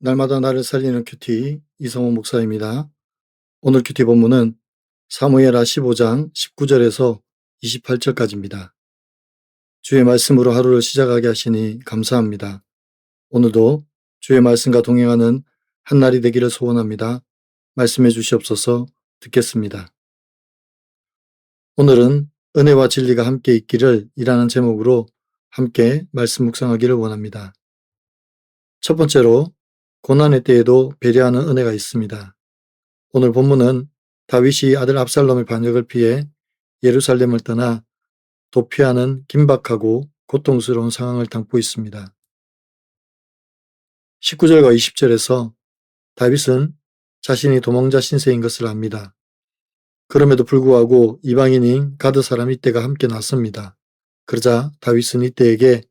날마다 나를 살리는 큐티 이성호 목사입니다. 오늘 큐티 본문은 사무엘하 15장 19절에서 28절까지입니다. 주의 말씀으로 하루를 시작하게 하시니 감사합니다. 오늘도 주의 말씀과 동행하는 한 날이 되기를 소원합니다. 말씀해 주시옵소서. 듣겠습니다. 오늘은 은혜와 진리가 함께 있기를 이라는 제목으로 함께 말씀 묵상하기를 원합니다. 첫 번째로 고난의 때에도 배려하는 은혜가 있습니다. 오늘 본문은 다윗이 아들 압살롬의 반역을 피해 예루살렘을 떠나 도피하는 긴박하고 고통스러운 상황을 담고 있습니다. 19절과 20절에서 다윗은 자신이 도망자 신세인 것을 압니다. 그럼에도 불구하고 이방인인 가드 사람 이때가 함께 나섭니다. 그러자 다윗은 이때에게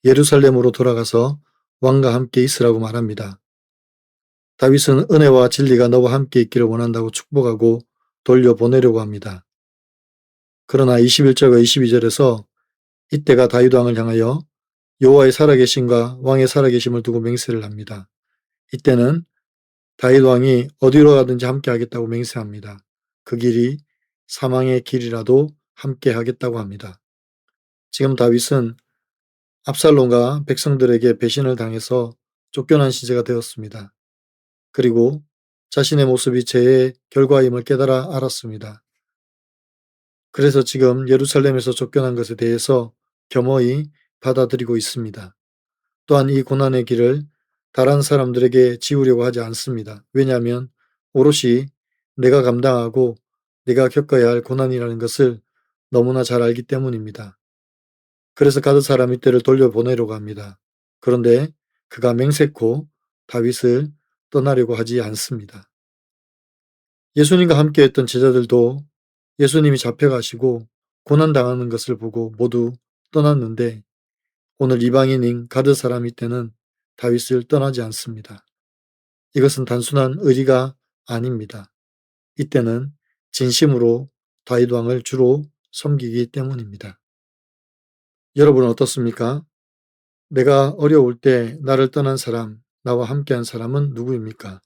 예루살렘으로 돌아가서 왕과 함께 있으라고 말합니다. 다윗은 은혜와 진리가 너와 함께 있기를 원한다고 축복하고 돌려보내려고 합니다. 그러나 21절과 22절에서 이때가 다윗 왕을 향하여 여호와의 살아계심과 왕의 살아계심을 두고 맹세를 합니다. 이때는 다윗 왕이 어디로 가든지 함께 하겠다고 맹세합니다. 그 길이 사망의 길이라도 함께 하겠다고 합니다. 지금 다윗은 압살롬과 백성들에게 배신을 당해서 쫓겨난 시대가 되었습니다. 그리고 자신의 모습이 죄의 결과임을 깨달아 알았습니다. 그래서 지금 예루살렘에서 쫓겨난 것에 대해서 겸허히 받아들이고 있습니다. 또한 이 고난의 길을 다른 사람들에게 지우려고 하지 않습니다. 왜냐하면 오롯이 내가 감당하고 내가 겪어야 할 고난이라는 것을 너무나 잘 알기 때문입니다. 그래서 가드 사람 이때를 돌려보내려고 합니다. 그런데 그가 맹세코 다윗을 떠나려고 하지 않습니다. 예수님과 함께했던 제자들도 예수님이 잡혀가시고 고난당하는 것을 보고 모두 떠났는데 오늘 이방인인 가드 사람 이때는 다윗을 떠나지 않습니다. 이것은 단순한 의리가 아닙니다. 이때는 진심으로 다윗 왕을 주로 섬기기 때문입니다. 여러분은 어떻습니까? 내가 어려울 때 나를 떠난 사람, 나와 함께한 사람은 누구입니까?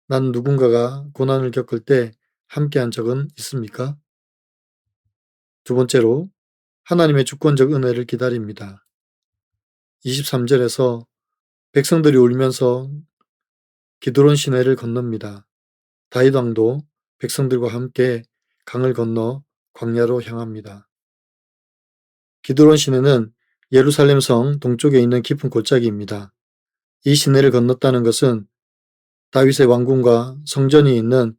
난 누군가가 고난을 겪을 때 함께한 적은 있습니까? 두 번째로 하나님의 주권적 은혜를 기다립니다. 23절에서 백성들이 울면서 기드론 시내를 건넙니다. 다윗 왕도 백성들과 함께 강을 건너 광야로 향합니다. 기드론 시내는 예루살렘 성 동쪽에 있는 깊은 골짜기입니다. 이 시내를 건넜다는 것은 다윗의 왕궁과 성전이 있는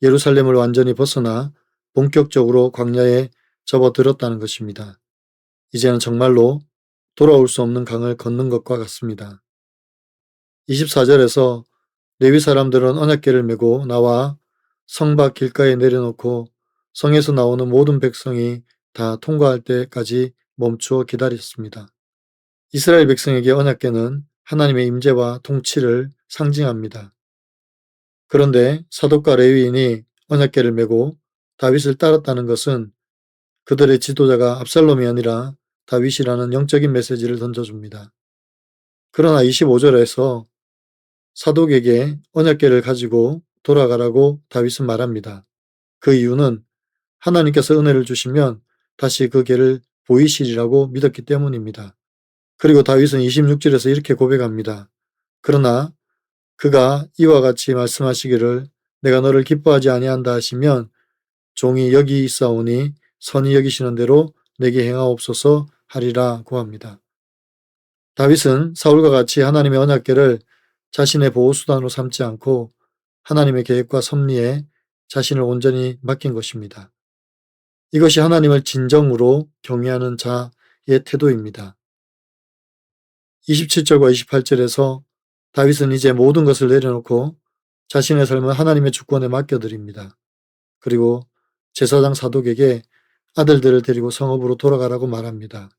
예루살렘을 완전히 벗어나 본격적으로 광야에 접어들었다는 것입니다. 이제는 정말로 돌아올 수 없는 강을 걷는 것과 같습니다. 24절에서 레위 사람들은 언약궤를 메고 나와 성 밖 길가에 내려놓고 성에서 나오는 모든 백성이 다 통과할 때까지 멈추어 기다렸습니다. 이스라엘 백성에게 언약궤는 하나님의 임재와 통치를 상징합니다. 그런데 사독과 레위인이 언약궤를 메고 다윗을 따랐다는 것은 그들의 지도자가 압살롬이 아니라 다윗이라는 영적인 메시지를 던져줍니다. 그러나 25절에서 사독에게 언약궤를 가지고 돌아가라고 다윗은 말합니다. 그 이유는 하나님께서 은혜를 주시면 다시 그 궤를 보이시리라고 믿었기 때문입니다. 그리고 다윗은 26절에서 이렇게 고백합니다. 그러나 그가 이와 같이 말씀하시기를 내가 너를 기뻐하지 아니한다 하시면 종이 여기 있사오니 선히 여기시는 대로 내게 행하옵소서 하리라 고합니다. 다윗은 사울과 같이 하나님의 언약궤를 자신의 보호수단으로 삼지 않고 하나님의 계획과 섭리에 자신을 온전히 맡긴 것입니다. 이것이 하나님을 진정으로 경외하는 자의 태도입니다. 27절과 28절에서 다윗은 이제 모든 것을 내려놓고 자신의 삶을 하나님의 주권에 맡겨드립니다. 그리고 제사장 사독에게 아들들을 데리고 성읍으로 돌아가라고 말합니다.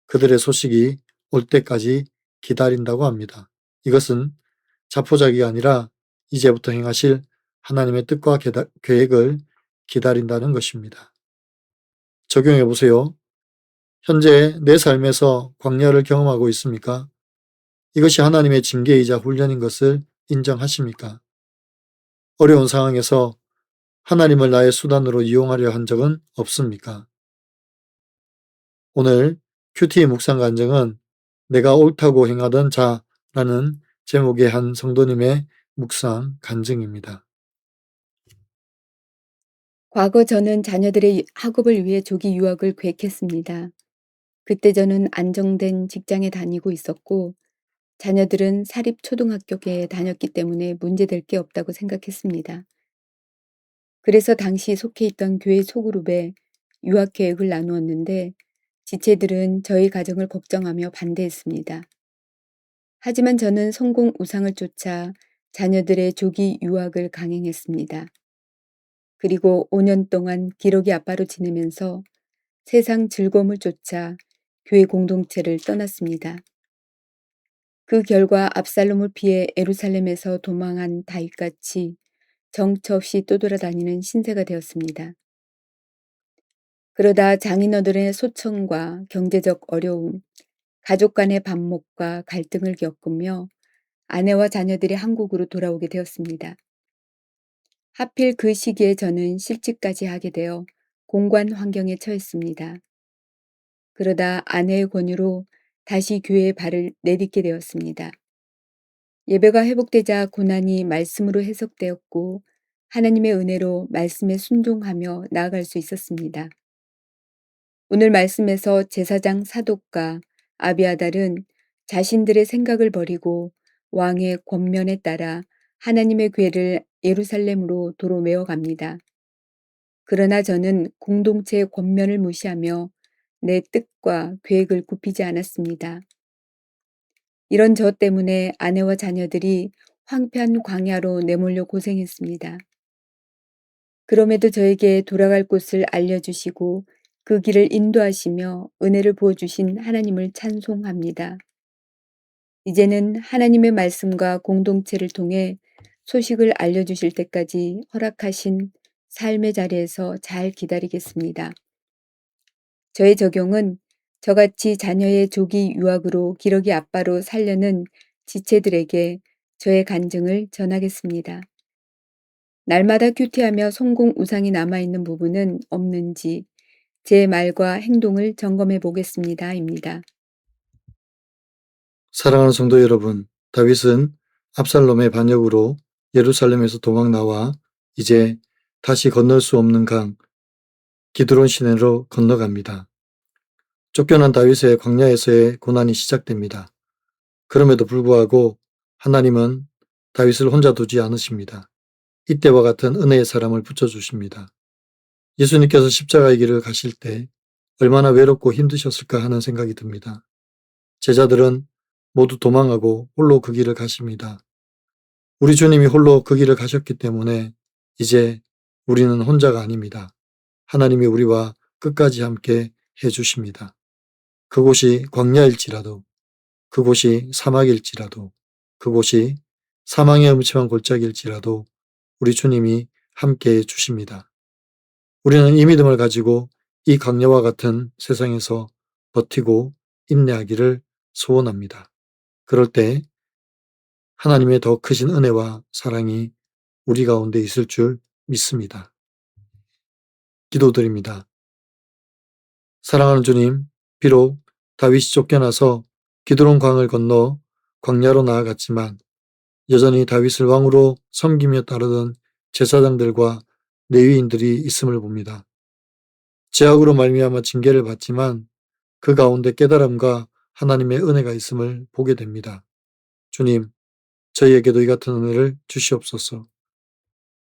그들의 소식이 올 때까지 기다린다고 합니다. 이것은 자포자기가 아니라 이제부터 행하실 하나님의 뜻과 계획을 기다린다는 것입니다. 적용해 보세요. 현재 내 삶에서 광야를 경험하고 있습니까? 이것이 하나님의 징계이자 훈련인 것을 인정하십니까? 어려운 상황에서 하나님을 나의 수단으로 이용하려 한 적은 없습니까? 오늘 큐티 묵상 간증은 내가 옳다고 행하던 자라는 제목의 한 성도님의 묵상 간증입니다. 과거 저는 자녀들의 학업을 위해 조기 유학을 계획했습니다. 그때 저는 안정된 직장에 다니고 있었고 자녀들은 사립 초등학교에 다녔기 때문에 문제될 게 없다고 생각했습니다. 그래서 당시 속해 있던 교회 소그룹에 유학 계획을 나누었는데 지체들은 저희 가정을 걱정하며 반대했습니다. 하지만 저는 성공 우상을 쫓아 자녀들의 조기 유학을 강행했습니다. 그리고 5년 동안 기러기 아빠로 지내면서 세상 즐거움을 쫓아 교회 공동체를 떠났습니다. 그 결과 압살롬을 피해 예루살렘에서 도망한 다윗같이 정처 없이 떠돌아다니는 신세가 되었습니다. 그러다 장인어른의 소청과 경제적 어려움, 가족 간의 반목과 갈등을 겪으며 아내와 자녀들이 한국으로 돌아오게 되었습니다. 하필 그 시기에 저는 실직까지 하게 되어 공관 환경에 처했습니다. 그러다 아내의 권유로 다시 교회에 발을 내딛게 되었습니다. 예배가 회복되자 고난이 말씀으로 해석되었고 하나님의 은혜로 말씀에 순종하며 나아갈 수 있었습니다. 오늘 말씀에서 제사장 사독과 아비아달은 자신들의 생각을 버리고 왕의 권면에 따라 하나님의 궤를 예루살렘으로 도로 메어갑니다. 그러나 저는 공동체의 권면을 무시하며 내 뜻과 계획을 굽히지 않았습니다. 이런 저 때문에 아내와 자녀들이 황폐한 광야로 내몰려 고생했습니다. 그럼에도 저에게 돌아갈 곳을 알려주시고 그 길을 인도하시며 은혜를 부어주신 하나님을 찬송합니다. 이제는 하나님의 말씀과 공동체를 통해 소식을 알려주실 때까지 허락하신 삶의 자리에서 잘 기다리겠습니다. 저의 적용은 저같이 자녀의 조기 유학으로 기러기 아빠로 살려는 지체들에게 저의 간증을 전하겠습니다. 날마다 큐티하며 성공 우상이 남아있는 부분은 없는지 제 말과 행동을 점검해 보겠습니다.입니다. 사랑하는 성도 여러분, 다윗은 압살롬의 반역으로 예루살렘에서 도망 나와 이제 다시 건널 수 없는 강 기드론 시내로 건너갑니다. 쫓겨난 다윗의 광야에서의 고난이 시작됩니다. 그럼에도 불구하고 하나님은 다윗을 혼자 두지 않으십니다. 이때와 같은 은혜의 사람을 붙여주십니다. 예수님께서 십자가의 길을 가실 때 얼마나 외롭고 힘드셨을까 하는 생각이 듭니다. 제자들은 모두 도망하고 홀로 그 길을 가십니다. 우리 주님이 홀로 그 길을 가셨기 때문에 이제 우리는 혼자가 아닙니다. 하나님이 우리와 끝까지 함께 해주십니다. 그곳이 광야일지라도, 그곳이 사막일지라도, 그곳이 사망의 음침한 골짜기일지라도 우리 주님이 함께 해주십니다. 우리는 이 믿음을 가지고 이 광야와 같은 세상에서 버티고 인내하기를 소원합니다. 그럴 때 하나님의 더 크신 은혜와 사랑이 우리 가운데 있을 줄 믿습니다. 기도드립니다. 사랑하는 주님, 비록 다윗이 쫓겨나서 기드론 강을 건너 광야로 나아갔지만 여전히 다윗을 왕으로 섬기며 따르던 제사장들과 레위인들이 있음을 봅니다. 죄악으로 말미암아 징계를 받지만 그 가운데 깨달음과 하나님의 은혜가 있음을 보게 됩니다. 주님, 저희에게도 이 같은 은혜를 주시옵소서.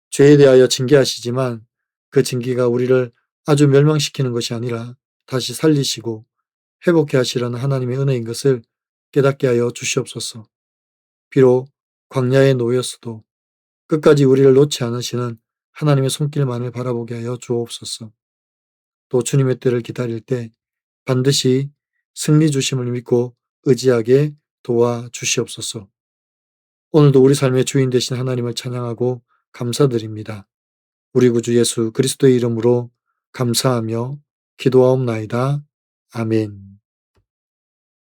죄에 대하여 징계하시지만 그 징계가 우리를 아주 멸망시키는 것이 아니라 다시 살리시고 회복해 하시라는 하나님의 은혜인 것을 깨닫게 하여 주시옵소서. 비록 광야에 놓였어도 끝까지 우리를 놓지 않으시는 하나님의 손길만을 바라보게 하여 주옵소서. 또 주님의 때를 기다릴 때 반드시 승리 주심을 믿고 의지하게 도와주시옵소서. 오늘도 우리 삶의 주인 되신 하나님을 찬양하고 감사드립니다. 우리 구주 예수 그리스도의 이름으로 감사하며 기도하옵나이다. 아멘.